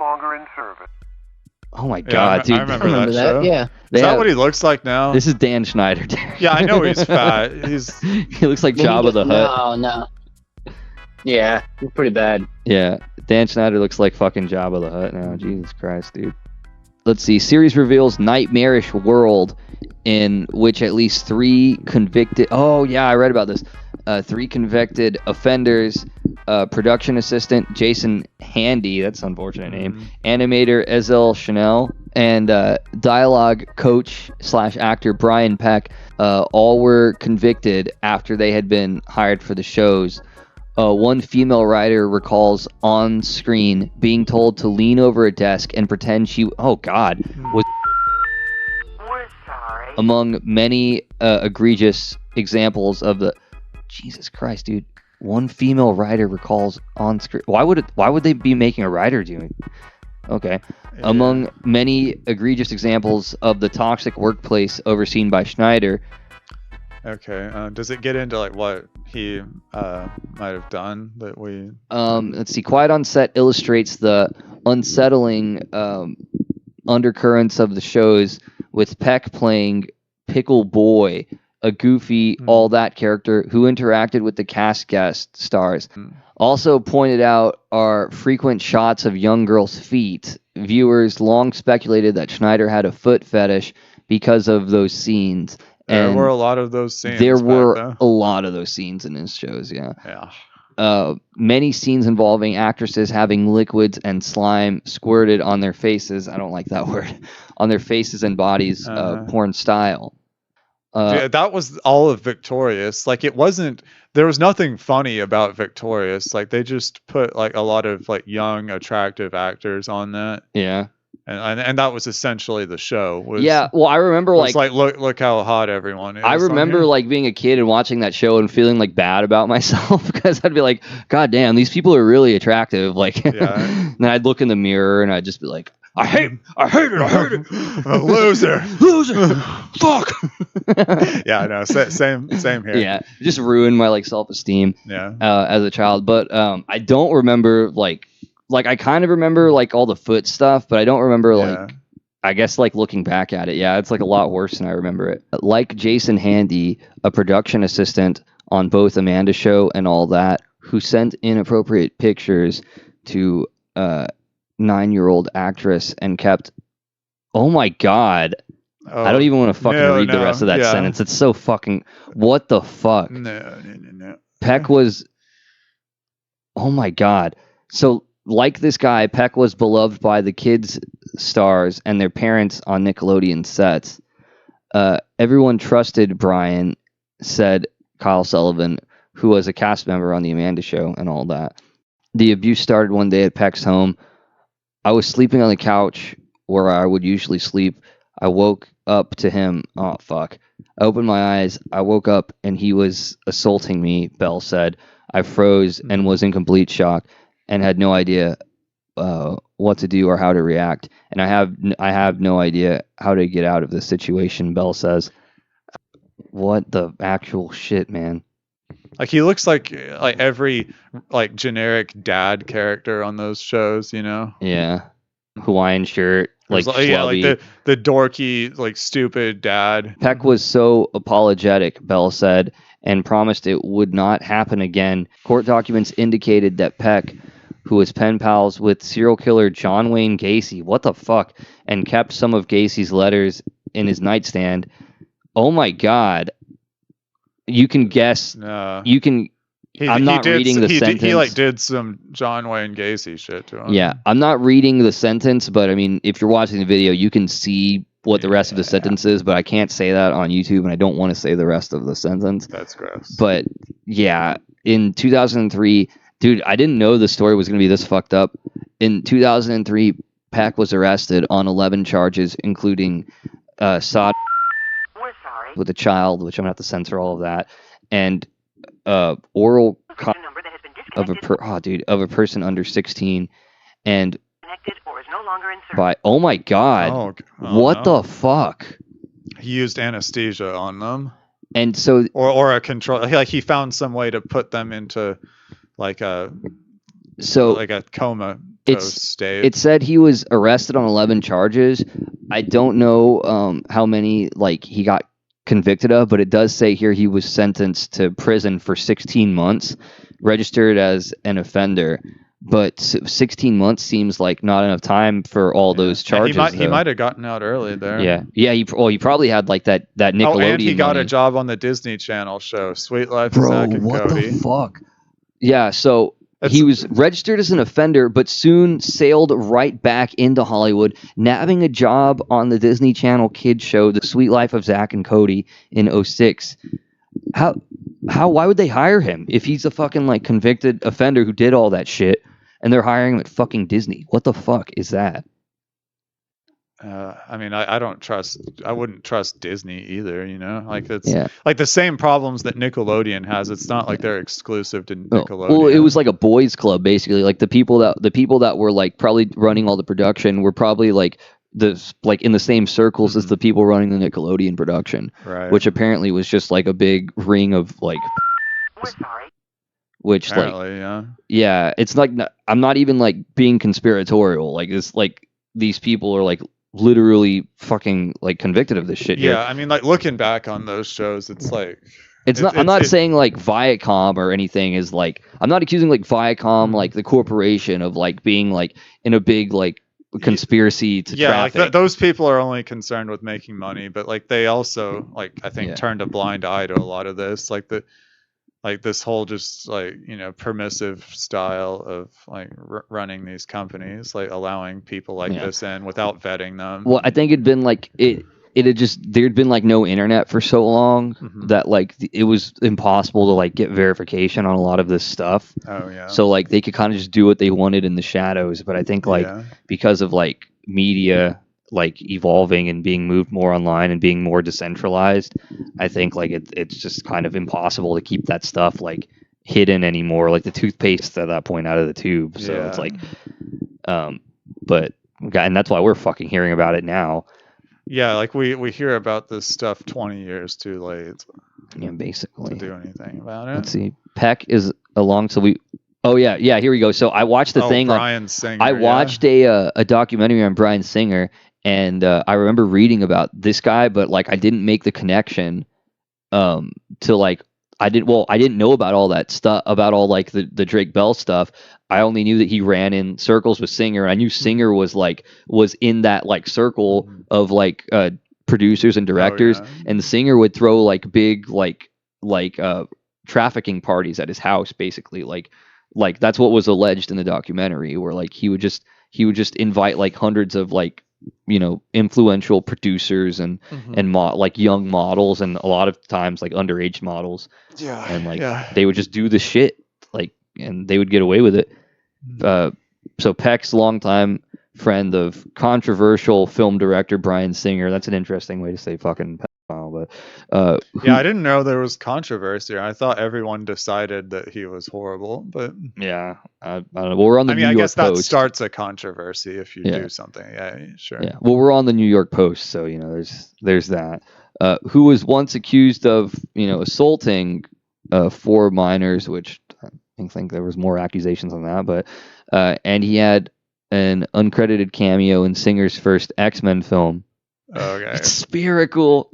longer in service. Oh my god, dude! I remember that show. Yeah. Is that what he looks like now? This is Dan Schneider. Yeah, I know he's fat. He looks like Jabba the Hutt. No. Yeah, he's pretty bad. Yeah, Dan Schneider looks like fucking Jabba the Hutt now. Jesus Christ, dude. Let's see. Series reveals nightmarish world in which at least 3 convicted... Oh, yeah, I read about this. 3 convicted offenders, production assistant Jason Handy, that's an unfortunate name, animator Ezel Chanel, and dialogue coach / actor Brian Peck, all were convicted after they had been hired for the shows. One female writer recalls on screen being told to lean over a desk and pretend she, was We're sorry. among many egregious examples of the... Jesus Christ, dude. One female writer recalls on screen... Why would they be making a writer doing? Okay. Yeah. Among many egregious examples of the toxic workplace overseen by Schneider... Okay. Does it get into like what he might have done that we? Let's see. Quiet on Set illustrates the unsettling undercurrents of the shows, with Peck playing Pickle Boy, a goofy all that character who interacted with the cast guest stars. Also pointed out are frequent shots of young girls' feet. Viewers long speculated that Schneider had a foot fetish because of those scenes. There were a lot of those scenes. There were a lot of those scenes in his shows, yeah. Yeah. Many scenes involving actresses having liquids and slime squirted on their faces. I don't like that word. On their faces and bodies, porn style. That was all of Victorious. Like, it wasn't... There was nothing funny about Victorious. Like, they just put, like, a lot of, like, young, attractive actors on that. Yeah. And that was essentially the show. I remember like look how hot everyone is. I remember like being a kid and watching that show and feeling like bad about myself because I'd be like, God damn, these people are really attractive. Like, and then I'd look in the mirror and I'd just be like, I hate it. A loser, fuck. Yeah, no, same here. Yeah, it just ruined my like self-esteem. Yeah, as a child, but I don't remember like I kind of remember like all the foot stuff, but I don't remember like, I guess like looking back at it, yeah, it's like a lot worse than I remember it. Like Jason Handy, a production assistant on both Amanda's show and All That, who sent inappropriate pictures to 9-year-old actress and kept, oh my God. I don't even want to fucking read the rest of that sentence. It's so fucking, what the fuck? No. Peck was, oh my God. So, like this guy, Peck was beloved by the kids' stars and their parents on Nickelodeon sets. Everyone trusted Brian, said Kyle Sullivan, who was a cast member on The Amanda Show and all that. The abuse started one day at Peck's home. I was sleeping on the couch where I would usually sleep. I woke up to him. Oh, fuck. I opened my eyes. I woke up and he was assaulting me, Bell said. I froze and was in complete shock and had no idea what to do or how to react. And I have no idea how to get out of this situation, Bell says. What the actual shit, man? Like, he looks like every like generic dad character on those shows, you know? Yeah. Hawaiian shirt, like like the dorky, like stupid dad. Peck was so apologetic, Bell said, and promised it would not happen again. Court documents indicated that Peck, who was pen pals with serial killer John Wayne Gacy, what the fuck, and kept some of Gacy's letters in his nightstand. Oh my God. You can guess. You can. I'm not reading the sentence. He like did some John Wayne Gacy shit to him. Yeah, I'm not reading the sentence, but I mean, if you're watching the video, you can see what the rest of the sentence is, but I can't say that on YouTube, and I don't want to say the rest of the sentence. That's gross. But yeah, in 2003, dude, I didn't know the story was going to be this fucked up. In 2003, Peck was arrested on 11 charges, including sodomy with a child, which I'm going to have to censor all of that, and oral of a person under 16, and by oh my God, what the fuck? He used anesthesia on them, and so or a control. Like, he found some way to put them into like a So like a comatose it's state. it said he was arrested on 11 charges. I don't know how many like he got convicted of, but it does say here he was sentenced to prison for 16 months, registered as an offender. But 16 months seems like not enough time for all those charges. He might have gotten out early there. Yeah. He probably had like that Nickelodeon. Oh, and he got money. a job on the Disney Channel show, Sweet Life Bro, of Zack and what Cody. the fuck? Yeah, so he was registered as an offender, but soon sailed right back into Hollywood, nabbing a job on the Disney Channel kids show, The Sweet Life of Zack and Cody, in 06. Why would they hire him if he's a fucking like convicted offender who did all that shit, and they're hiring him at fucking Disney? What the fuck is that? I mean, I wouldn't trust Disney either, you know? Like it's like the same problems that Nickelodeon has. It's not like they're exclusive to Nickelodeon. Well, it was like a boys club basically. Like the people that were like probably running all the production were probably like in the same circles as the people running the Nickelodeon production, right? Which apparently was just like a big ring of like. We're sorry. Which apparently, yeah, it's like I'm not even like being conspiratorial. Like it's like these people are like literally fucking like convicted of this shit. Yeah, here. I mean, like looking back on those shows, it's like I'm not saying like Viacom or anything is like I'm not accusing like Viacom like the corporation of like being like in a big like conspiracy to traffic. Like those people are only concerned with making money, but like they also like I think turned a blind eye to a lot of this, like this whole just like, you know, permissive style of like running these companies, like allowing people like this in without vetting them. Well, I think it'd been like there'd been like no internet for so long that like it was impossible to like get verification on a lot of this stuff. Oh yeah. So like they could kind of just do what they wanted in the shadows, but I think like because of like media like evolving and being moved more online and being more decentralized, I think like it's just kind of impossible to keep that stuff like hidden anymore, like the toothpaste at that point out of the tube. So it's like but and that's why we're fucking hearing about it now. Yeah, like we hear about this stuff 20 years too late. Yeah, basically. To do anything about it. Let's see. Peck is along, so we. Oh yeah, here we go. So I watched the thing Brian Singer. I watched a documentary on Brian Singer, and I remember reading about this guy, but like I didn't make the connection to like I didn't know about all that stuff, about all like the Drake Bell stuff. I only knew that he ran in circles with Singer. I knew Singer was in that like circle of like producers and directors, and the Singer would throw like big like trafficking parties at his house, basically. Like that's what was alleged in the documentary, where like he would just invite like hundreds of like, you know, influential producers and like young models, and a lot of times like underage models. Yeah. And like they would just do the shit, like, and they would get away with it. So Peck's longtime friend of controversial film director Brian Singer. That's an interesting way to say fucking pedophile, but I didn't know there was controversy. I thought everyone decided that he was horrible, but yeah, I don't know. Well, we're on the New York guess that Post. starts a controversy if you do something. Yeah, sure. Yeah, well, we're on the New York Post, so you know, there's that. Who was once accused of, you know, assaulting 4 minors, which I think there was more accusations on that, but and he had an uncredited cameo in Singer's first X-Men film. Okay. It's spherical.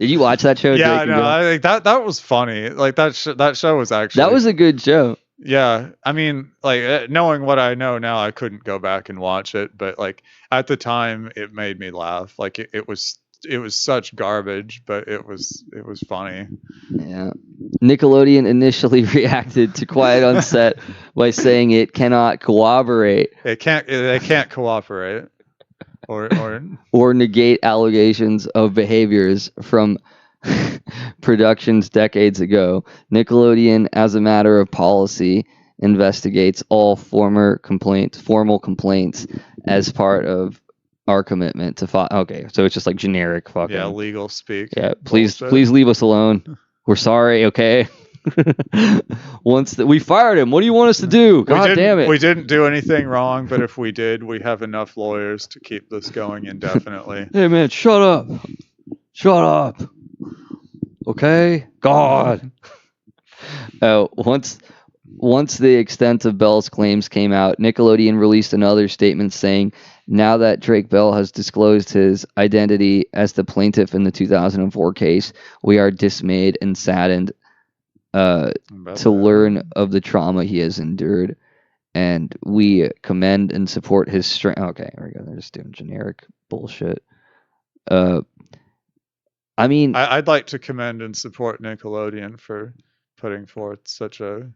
Did you watch that show? Yeah, no, I think that was funny. Like that show was actually, that was a good show. Yeah, I mean, like knowing what I know now, I couldn't go back and watch it, but like at the time, it made me laugh. Like it was such garbage, but it was funny. Yeah. Nickelodeon initially reacted to Quiet on Set by saying it cannot cooperate. They can't cooperate or negate allegations of behaviors from productions decades ago. Nickelodeon, as a matter of policy, investigates all formal complaints as part of our commitment to okay, so it's just like generic fucking legal speak. Yeah, please leave us alone. We're sorry, okay? We fired him. What do you want us to do? God damn it. We didn't do anything wrong, but if we did, we have enough lawyers to keep this going indefinitely. Hey man, shut up. Okay? God. Once the extent of Bell's claims came out, Nickelodeon released another statement saying, now that Drake Bell has disclosed his identity as the plaintiff in the 2004 case, we are dismayed and saddened to learn of the trauma he has endured. And we commend and support his strength. Okay, here we go. They're just doing generic bullshit. I mean, I'd like to commend and support Nickelodeon for putting forth such a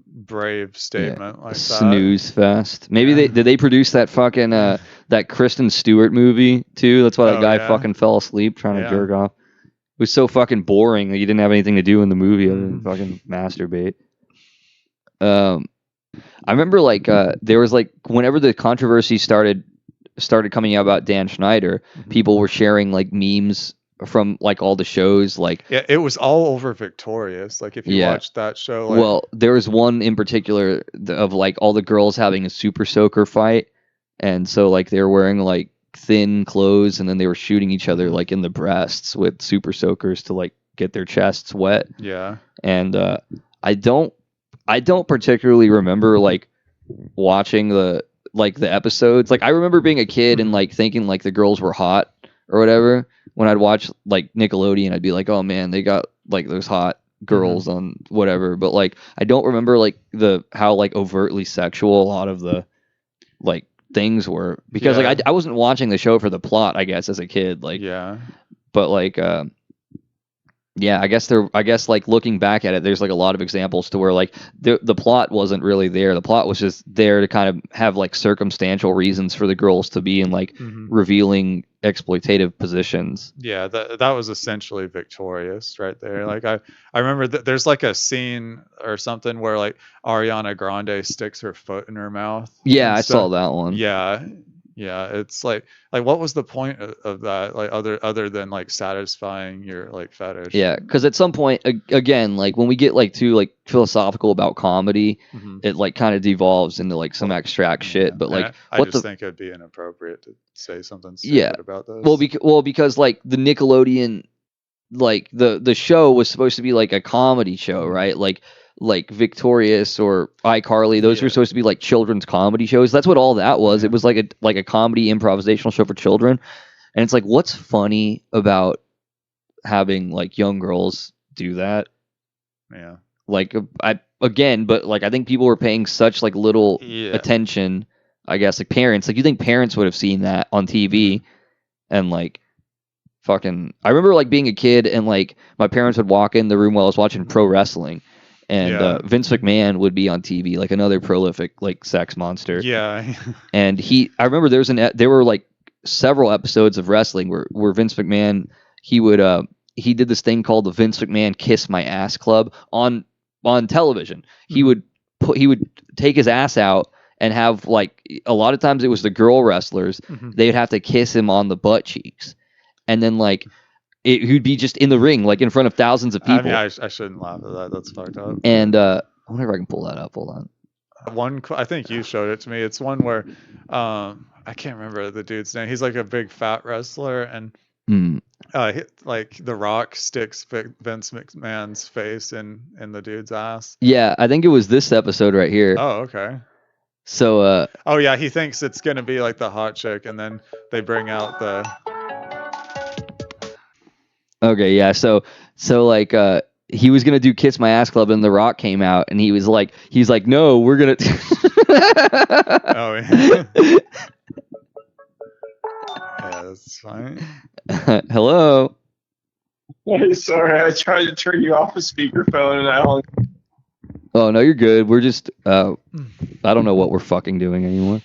brave statement like that. Snooze fest. Maybe did they produce that fucking that Kristen Stewart movie too? That's why that guy fucking fell asleep trying to jerk off. It was so fucking boring that you didn't have anything to do in the movie other than fucking masturbate. I remember like there was like whenever the controversy started coming out about Dan Schneider, people were sharing like memes from like all the shows. Like it was all over Victorious. Like if you watched that show. Like, well, there was one in particular of like all the girls having a super soaker fight, and so like they were wearing like thin clothes, and then they were shooting each other like in the breasts with super soakers to like get their chests wet. Yeah. And I don't particularly remember like watching the episodes. Like I remember being a kid and like thinking like the girls were hot or whatever. When I'd watch like Nickelodeon, I'd be like, oh man, they got like those hot girls on whatever. But like I don't remember like how like overtly sexual a lot of the like things were, because like I wasn't watching the show for the plot, I guess, as a kid. Like but like yeah, I guess like looking back at it, there's like a lot of examples to where like the plot wasn't really there. The plot was just there to kind of have like circumstantial reasons for the girls to be in like revealing exploitative positions. Yeah, that was essentially Victorious right there. Like I remember there's like a scene or something where like Ariana Grande sticks her foot in her mouth. Yeah, I saw that one. Yeah, it's like what was the point of that? Like other than like satisfying your like fetish? Yeah, because at some point, again, like when we get like too like philosophical about comedy, it like kind of devolves into like some abstract shit. But like, I just think it'd be inappropriate to say something stupid about this. Well, because like the Nickelodeon, like the show was supposed to be like a comedy show, right? Like Victorious or iCarly, those were supposed to be like children's comedy shows. That's what all that was. It was like a comedy improvisational show for children. And it's like, what's funny about having like young girls do that? Yeah. Like I think people were paying such like little attention. I guess like parents, like you think parents would have seen that on TV, and like fucking. I remember like being a kid and like my parents would walk in the room while I was watching pro wrestling. And Vince McMahon would be on TV, like another prolific like sex monster. Yeah. And I remember there were like several episodes of wrestling where Vince McMahon, he did this thing called the Vince McMahon Kiss My Ass Club on television. He would take his ass out and have like a lot of times it was the girl wrestlers. They'd have to kiss him on the butt cheeks, and then like. He'd be just in the ring, like in front of thousands of people. I mean, I shouldn't laugh at that. That's fucked up. And I wonder if I can pull that up. Hold on. I think you showed it to me. It's one where I can't remember the dude's name. He's like a big fat wrestler, and like The Rock sticks Vince McMahon's face in the dude's ass. Yeah, I think it was this episode right here. Oh, okay. So oh yeah, he thinks it's gonna be like the hot chick, and then they bring out the. Okay, yeah. So like he was gonna do Kiss My Ass Club, and The Rock came out, and he's like, no, we're gonna. Oh yeah. Yeah, that's fine. Hello. Hey, sorry, I tried to turn you off a speakerphone, and I hung. Oh no, you're good. We're just I don't know what we're fucking doing anymore.